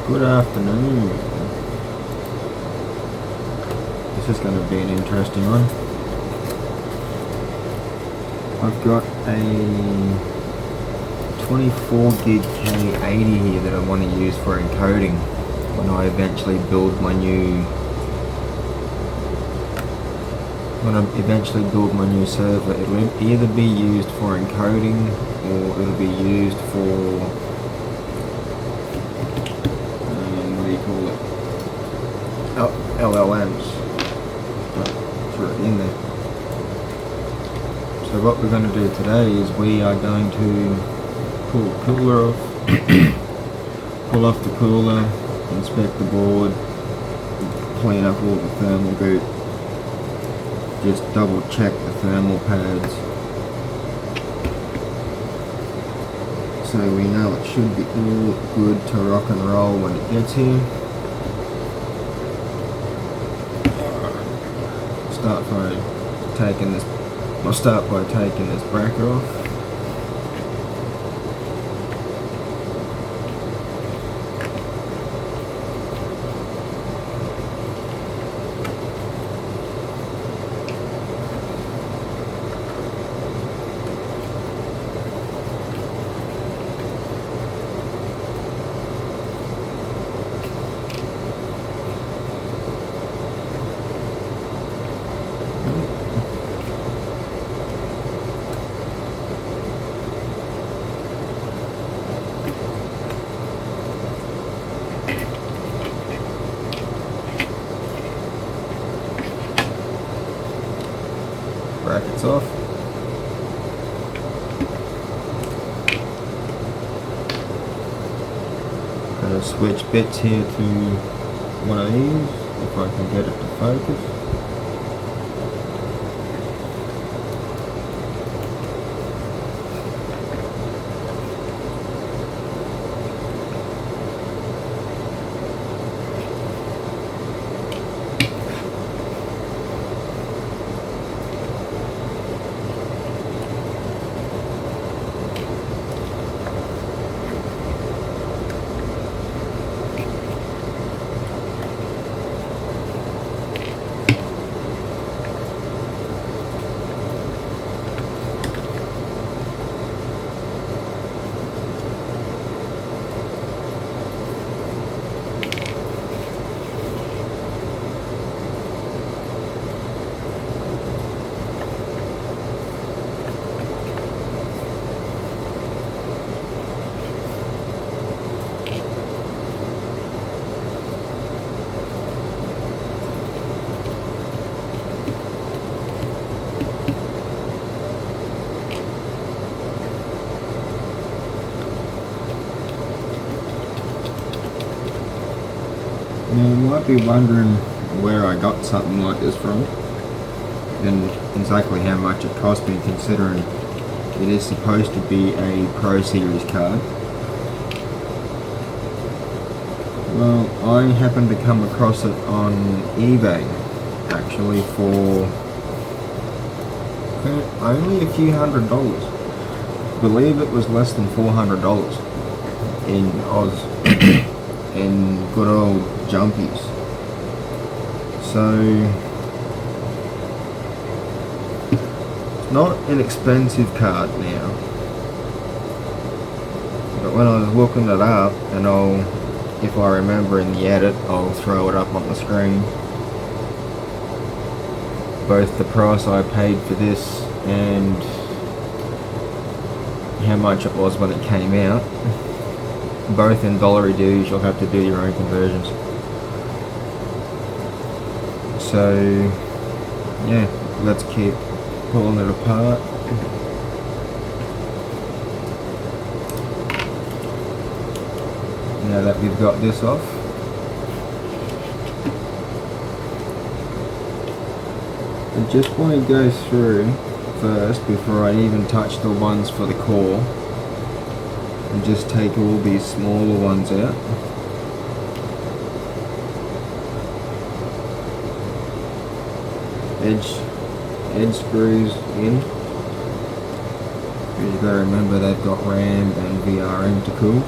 Good afternoon. This is going to be an interesting one. I've got a 24 gig K80 here that I want to use for encoding when I eventually build my new server. It'll either be used for encoding or it'll be used for what do you call it? LLMs. Throw it in there. So what we're going to do today is we are going to pull the cooler off, pull off the cooler, inspect the board, clean up all the thermal goop, just double check the thermal pads so we know it should be all good to rock and roll when it gets here. I'll start by taking this bracket off. Brackets off. Gonna switch bits here to one of these if I can get it to focus. Now you might be wondering where I got something like this from and exactly how much it cost me, considering it is supposed to be a Pro Series card. Well, I happened to come across it on eBay actually for only a few $100s. I believe it was less than $400 in Oz. In good old jumpies. So it's not an expensive card now, but when I was looking it up, and if I remember in the edit, I'll throw it up on the screen, both the price I paid for this and how much it was when it came out, both in dollar dues. You'll have to do your own conversions. So yeah, let's keep pulling it apart. Now that we've got this off, I just want to go through first, before I even touch the ones for the core, and just take all these smaller ones out. Edge screws in. You've got to remember they've got RAM and VRM to cool.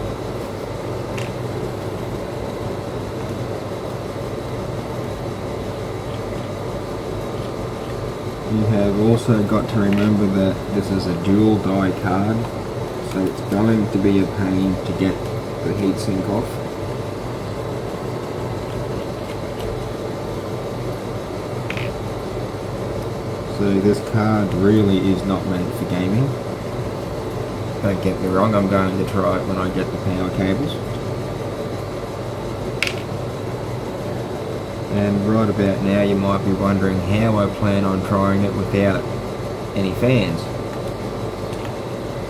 You have also got to remember that this is a dual die card, so it's going to be a pain to get the heatsink off. So this card really is not meant for gaming. Don't get me wrong, I'm going to try it when I get the power cables. And right about now you might be wondering how I plan on trying it without any fans.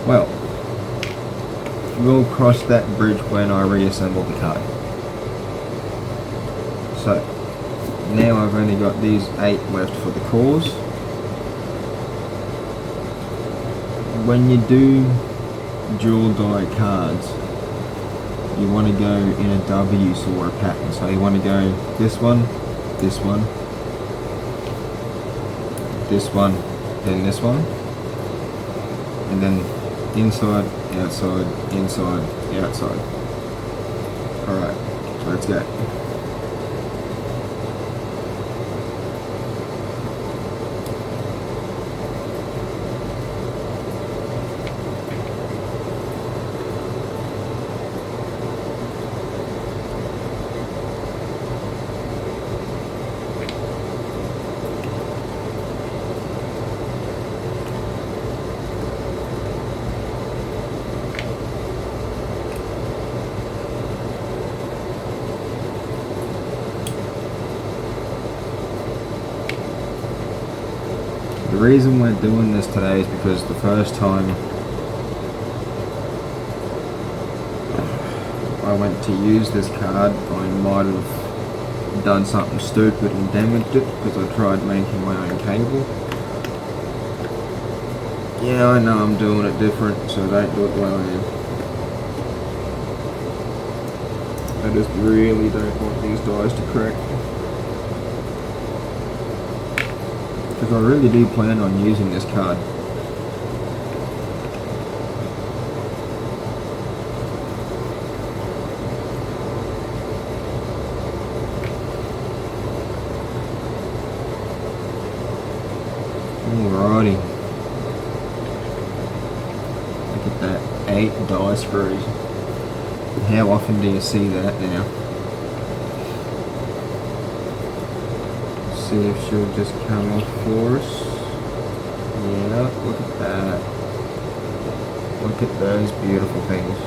Well, we'll cross that bridge when I reassemble the card. So, now I've only got these 8 left for the cores. When you do dual die cards, you want to go in a W sort of pattern. So you want to go this one, this one, this one, then this one, and then inside, outside, inside, outside. Alright, let's go. The reason we're doing this today is because the first time I went to use this card, I might have done something stupid and damaged it because I tried making my own cable. Yeah, I know I'm doing it different, so don't do it the way I am. I just really don't want these dies to crack. Because I really do plan on using this card. Alrighty. Look at that, 8 die screws. How often do you see that now? See if she'll just come off for us. Yeah, look at that. Look at those beautiful things.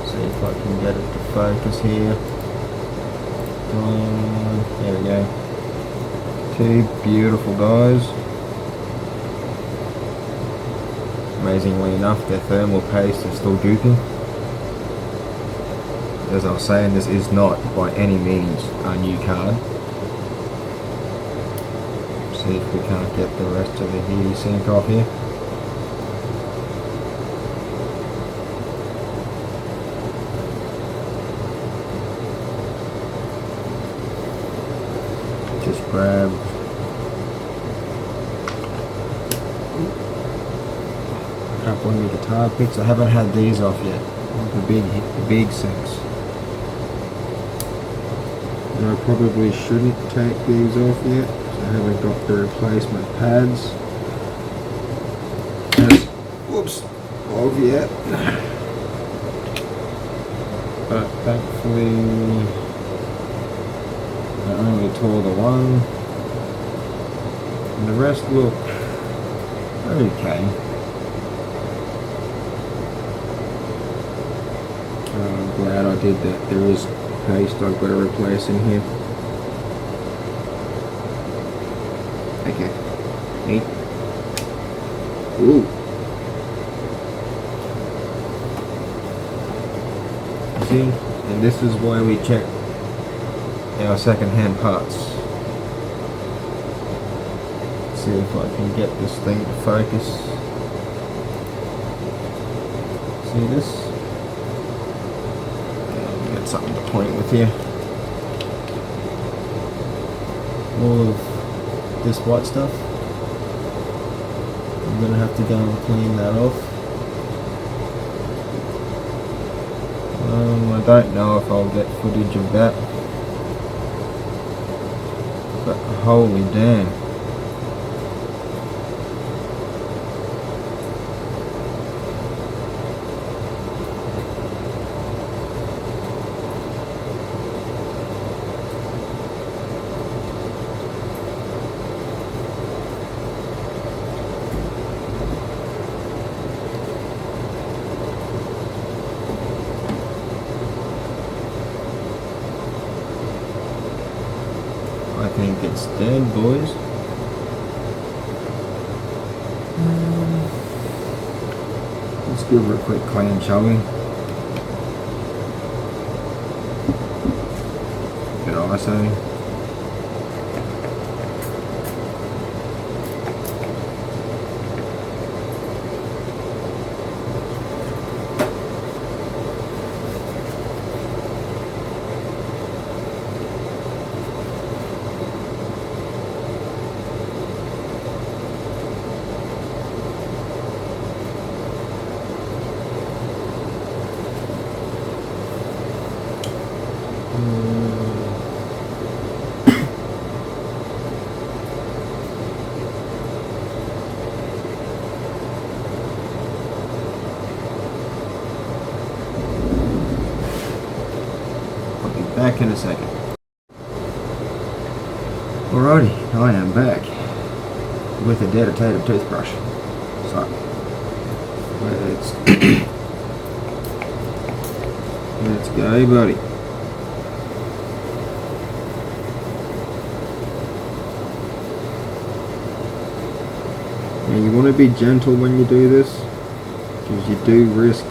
See if I can get it to focus here. There we go. 2 beautiful dies. Amazingly enough, their thermal paste is still drooping. As I was saying, this is not by any means a new card. See if we can't get the rest of the heat sink off here. Just grab a couple of new guitar picks. I haven't had these off yet. The big sinks. And I probably shouldn't take these off yet. I haven't got the replacement pads off yet, but thankfully I only tore the one and the rest look okay. I'm glad I did that. There is paste I've got to replace in here. Okay. Neat. Ooh. See? And this is why we check our second-hand parts. See if I can get this thing to focus. See this? I'll get something to point with here. All of this white stuff. I'm gonna have to go and clean that off. I don't know if I'll get footage of that, but holy damn, think it's dead, boys. Let's give her a quick clean, shall we? Good ISO. Back in a second. Alrighty, I am back with a dedicated toothbrush. So, let's go, buddy. Now you want to be gentle when you do this, because you do risk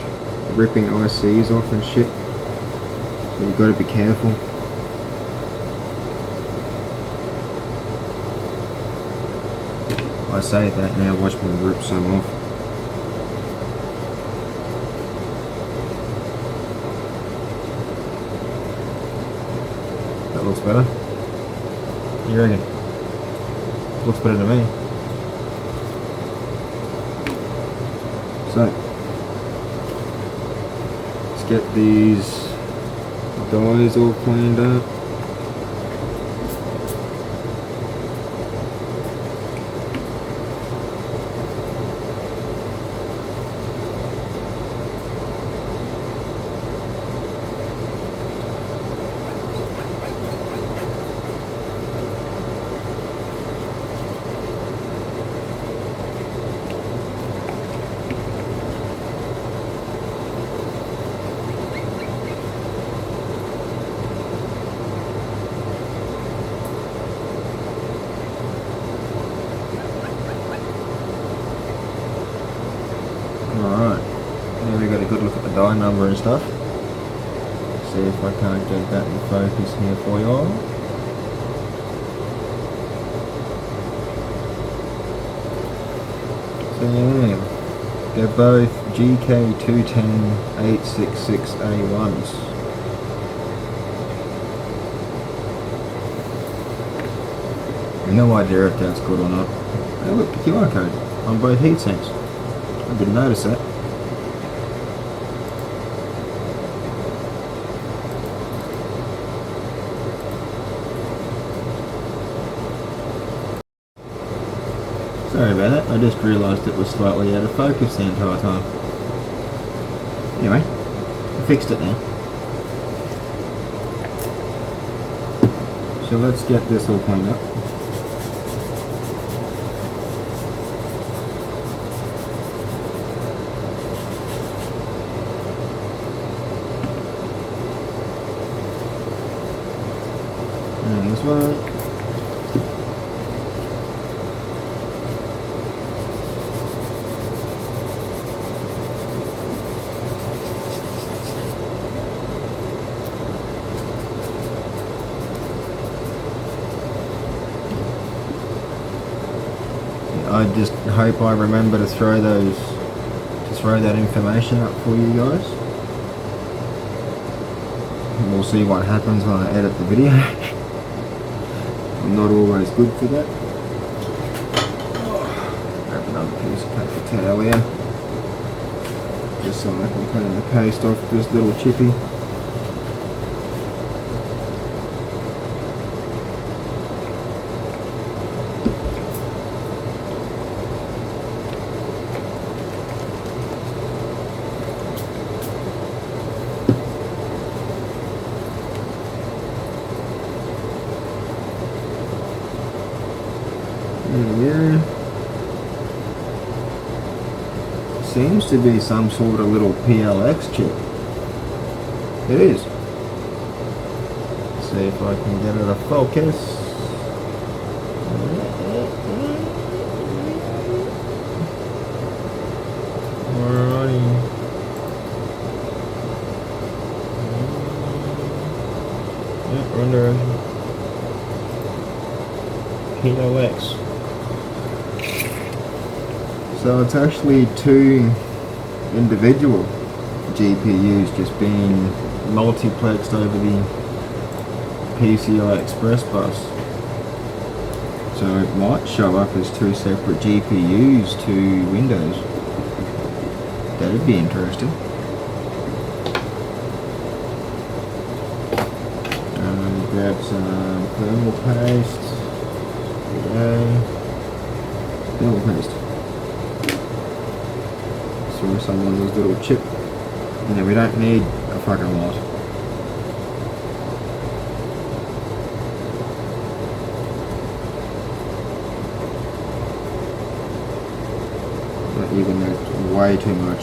ripping ICs off and shit. So you've got to be careful. I say that now, watch me rip some off. That looks better. You reckon? Looks better to me. So, let's get these dies all cleaned up. Alright, now we got a good look at the die number and stuff. See if I can't get that in focus here for you all. So yeah, they're both GK210866A1s. No idea if that's good or not. Hey look, the QR code on both heatsinks. I didn't notice that. Sorry about that, I just realised it was slightly out of focus the entire time. Anyway, I fixed it now. So let's get this all cleaned up. And this one. I just hope I remember to throw that information up for you guys. And we'll see what happens when I edit the video. I'm not always good for that. Grab another piece of paper towel here, just so I can clean the paste off this little chippy. Yeah, seems to be some sort of little PLX chip. It is. Let's see if I can get it to focus. Alrighty. Yep, we're under Kilo X. So it's actually two individual GPUs just being multiplexed over the PCI Express bus. So it might show up as two separate GPUs to Windows. That'd be interesting. Grab some thermal paste. Thermal paste. So someone's little chip. You know, we don't need a fucking lot. Not even, that's way too much.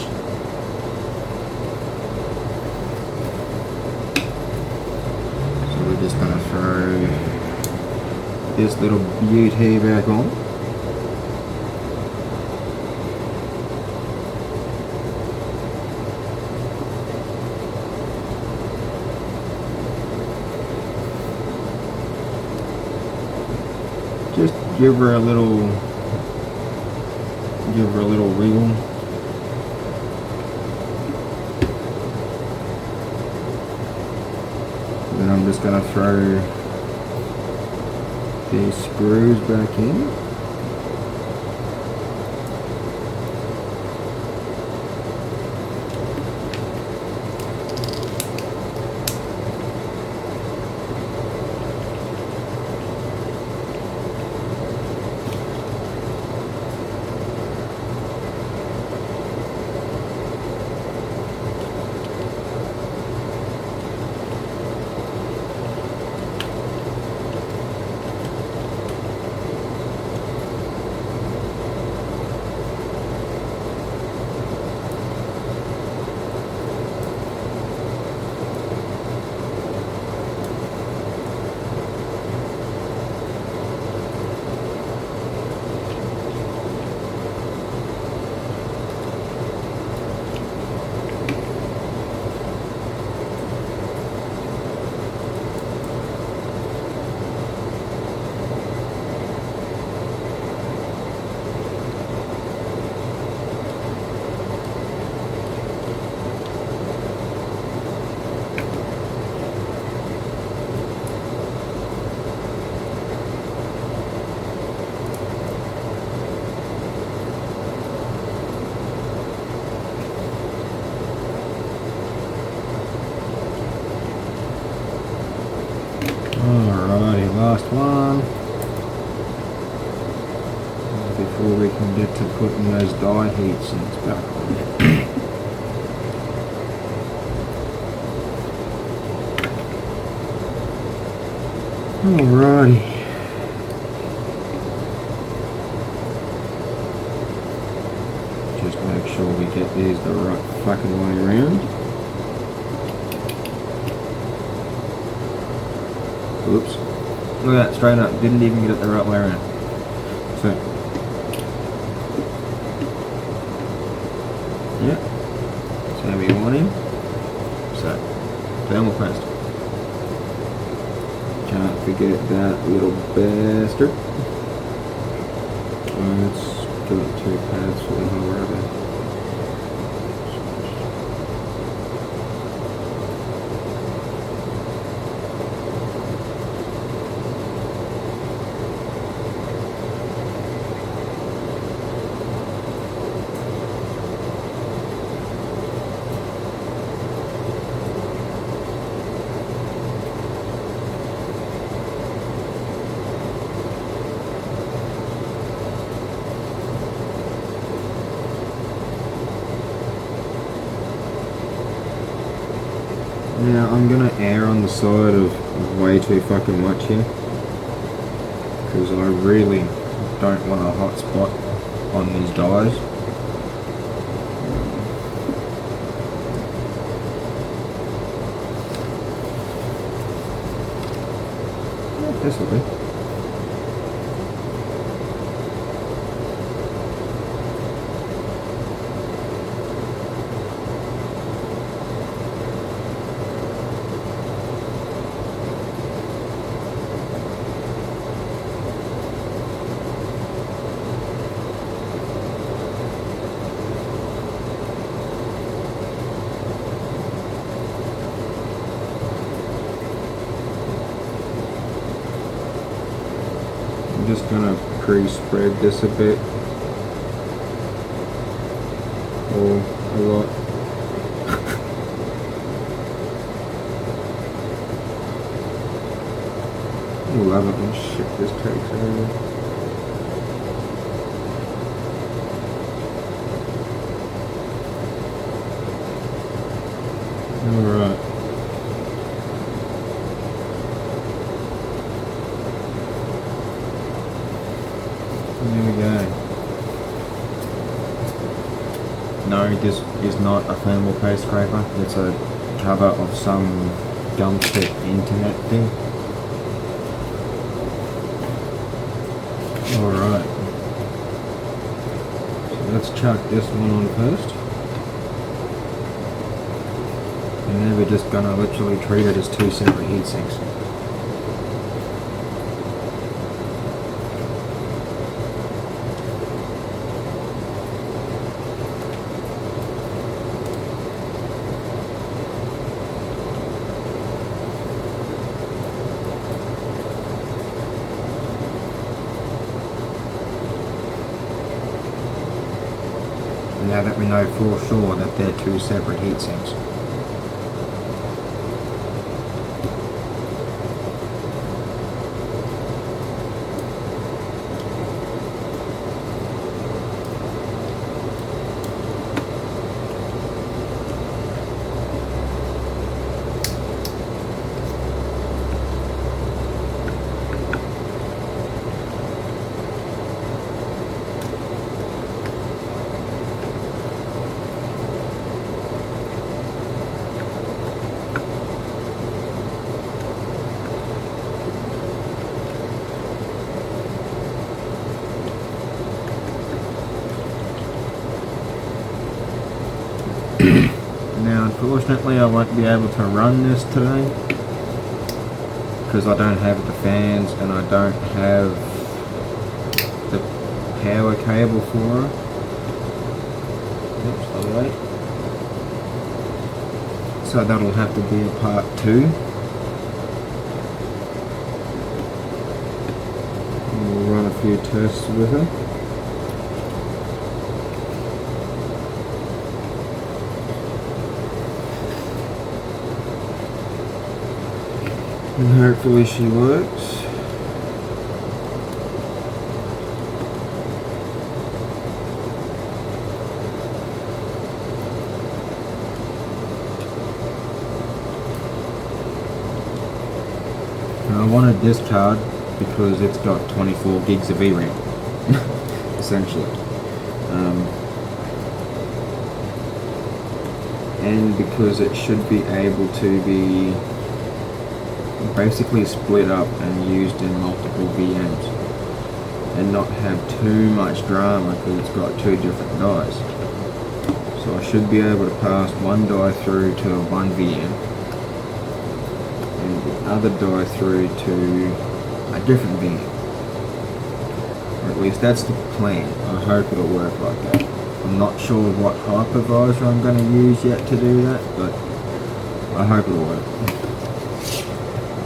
So we're just gonna throw this little beauty back on. Just give her a little wiggle. Then I'm just going to throw these screws back in. Alrighty, last one. Before we can get to putting those die heat sinks back on. Alrighty. Just make sure we get these the right fucking way around. Oops. Look at that, straight up. Didn't even get it the right way around. So. Yep. That's how we want him. So. Thermal paste. Can't forget that little bastard. Let's do it 2 pads for the whole rubber. Now I'm gonna err on the side of way too fucking much here, because I really don't want a hot spot on these dies. This will be. just gonna pre-spread this a bit, or a lot. I love it when shit just takes over. Alright. There we go. No, this is not a thermal paste scraper. It's a cover of some dumpster internet thing. Alright. So let's chuck this one on first. And then we're just gonna literally treat it as two separate heat sinks. Now that we know for sure that they're two separate heat sinks. Now unfortunately I won't be able to run this today because I don't have the fans and I don't have the power cable for it. Oops, I'll wait. So that'll have to be a part 2. We'll run a few tests with it. And hopefully she works. Now I wanted this card because it's got 24 gigs of VRAM, essentially. And because it should be able to be basically split up and used in multiple VMs and not have too much drama because it's got two different dies. So I should be able to pass one die through to one VM and the other die through to a different VM. Or at least that's the plan. I hope it'll work like that. I'm not sure what hypervisor I'm going to use yet to do that, but I hope it'll work.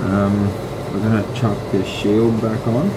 We're going to chuck this shield back on.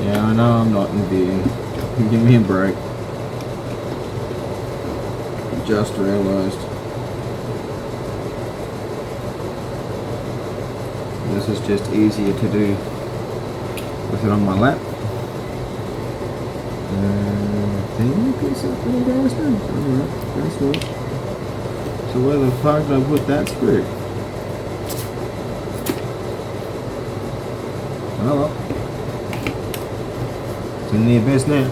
Yeah, I know I'm not Nvida. Give me a break. Just realised. This is just easier to do with it on my lap. I think it's up there, guys. Alright, that's nice. So where the fuck did I put that screw? Oh well. It's in the abyss now.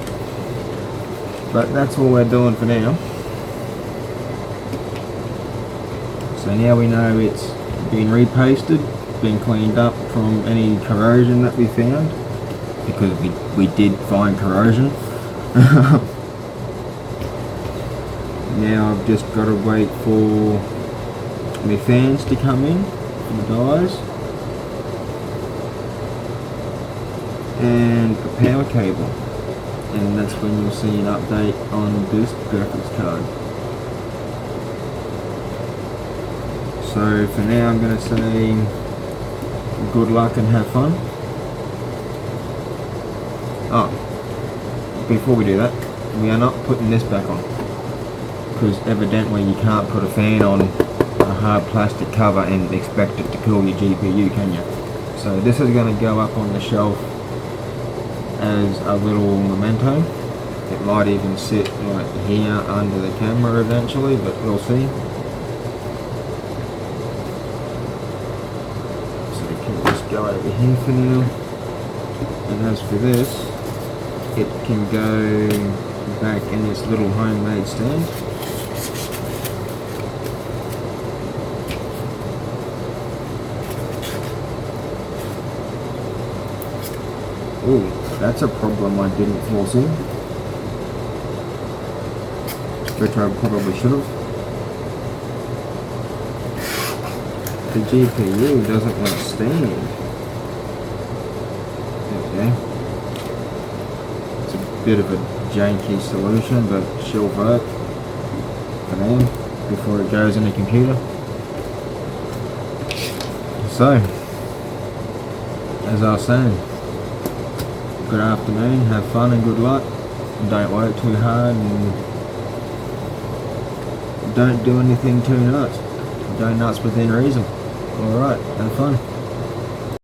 But that's all we're doing for now. So now we know it's been repasted, been cleaned up from any corrosion that we found, because we did find corrosion. Now I've just got to wait for my fans to come in, the guys, and a power cable, and that's when you'll see an update on this graphics card. So for now I'm going to say good luck and have fun. Oh, before we do that, we are not putting this back on, because evidently you can't put a fan on a hard plastic cover and expect it to cool your GPU, can you? So this is going to go up on the shelf as a little memento. It might even sit right here under the camera eventually, but we'll see. So we can just go over here for now. And as for this, it can go back in this little homemade stand. Ooh, that's a problem I didn't foresee, which I probably should have. The GPU doesn't want to stand. Okay. It's a bit of a janky solution, but she'll work for now before it goes in the computer. So, as I was saying, good afternoon, have fun and good luck. Don't work too hard and don't do anything too nuts. Go nuts within reason. Alright, have fun.